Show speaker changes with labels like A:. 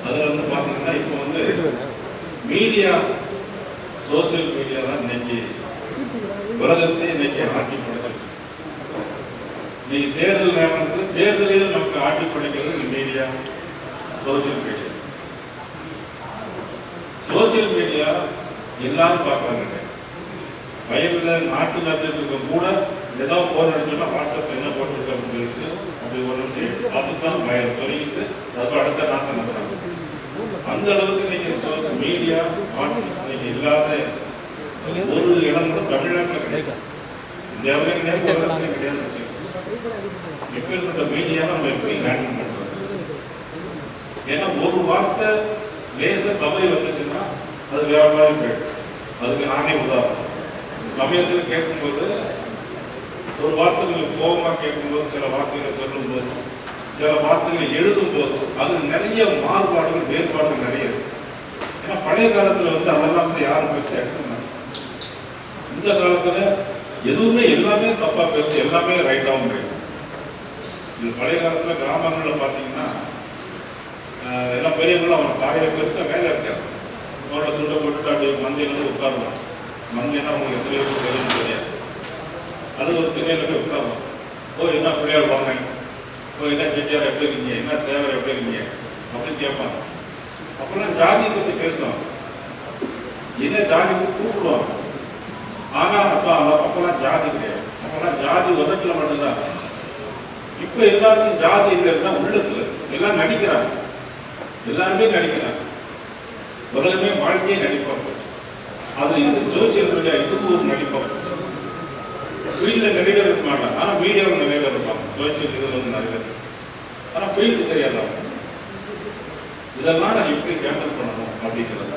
A: அதில் வந்து பார்த்தீங்கன்னா இப்போ வந்து மீடியா, சோசியல் மீடியா தான் இன்னைக்கு உலகத்தை இன்னைக்கு ஆட்சி படைச்சிருக்கு. இன்னைக்கு தேர்தல் நேரத்தில் தேர்தலில் நமக்கு ஆட்சி படைக்கிறது media, social media. Social media எல்லாரும் பார்க்கறாங்க. வயலில் நாட்டு நடத்திட்டு கூட ஏதாவது போன் அடிச்சோம்னா வாட்ஸ்அப் என்ன போட்டுருக்க இருக்கு அப்படி ஒரு நிமிஷம் அதுதான் பயம் சொல்லிட்டு அதுக்கு அடுத்த நாட்டை நடத்துறாங்க. அந்த அளவுக்கு நீங்க மீடியா, வாட்ஸ்அப் நீங்க இல்லாத ஒரு இடம் கூட தமிழ்நாட்டில் கிடையாது. இந்தியாவிலே கிடையாது. எப்பேற்பட்ட மீடியா நம்ம எப்படி ஹேண்டில் பண்றோம்? ஏன்னா ஒரு வார்த்தை லேச தவறி வந்துச்சுன்னா அது வியாபாரம் போயிடும். அதுக்கு நானே உதாரணம். சமயத்தில் கேட்கும்போது ஒரு வார்த்தைகளை கோபமாக கேட்கும்போது, சில வார்த்தைகளை சொல்லும்போது, சில வார்த்தைகளை எழுதும் போது அது நிறைய மாறுபாடுகள், வேறுபாடுகள் நிறைய இருக்கு. ஏன்னா பழைய காலத்துல வந்து அதெல்லாம் வந்து யாரும் பேச எடுத்துனாங்க. இந்த காலத்துல எதுவுமே எல்லாமே தப்பா பேசு, எல்லாமே ரைட்டாகவும் பேசும். இது பழைய காலத்துல கிராமங்கள்ல பாத்தீங்கன்னா எல்லாம் பெரியவங்களும் அவன் காலையில பெருசா வேலை இருக்காது. அவரோட துண்டை போட்டுட்டு அப்படியே மந்தையில வந்து உட்காருவான். மந்தைன்னா அவங்களுக்கு எத்தனை பேருக்கு தெரியும் தெரியாது. அது ஒரு திணையில போய் உட்காருவான். ஓ என்ன பிள்ளையார் வாங்க, ஓ என்ன செட்டியார் எப்படி இருக்கீங்க, என்ன தேவர் எப்படி இருக்கீங்க அப்படின்னு கேட்பாங்க. அப்பெல்லாம் ஜாதியை பத்தி பேசுவாங்க. என்ன ஜாதி கூப்பிடுவாங்க. ஆனா அப்பெல்லாம் ஜாதி கிடையாது. அப்பெல்லாம் ஜாதி உதட்டுல மட்டும்தான். இப்ப எல்லாருக்கும் ஜாதி இல்லைன்னா உள்ளத்துல எல்லாம் நடிக்கிறாங்க. எல்லாருமே நடிக்கிறாங்க. உலகமே வாழ்க்கையே நடிப்பாங்க. அது இது சோசியல் மீடியா இதுக்கு ஒரு நடிப்பாங்க. ஃபீல்டில் நிறைய பேர் இருக்க மாட்டாங்க. ஆனால் மீடியாவில் நிறைய பேர் இருப்பாங்க. சோசியல் இதில் வந்து நிறைய பேர். ஆனால் ஃபீல்டு தெரியாத இதெல்லாம் நான் எப்படி ஹேண்டில் பண்ணணும் அப்படிங்கிறது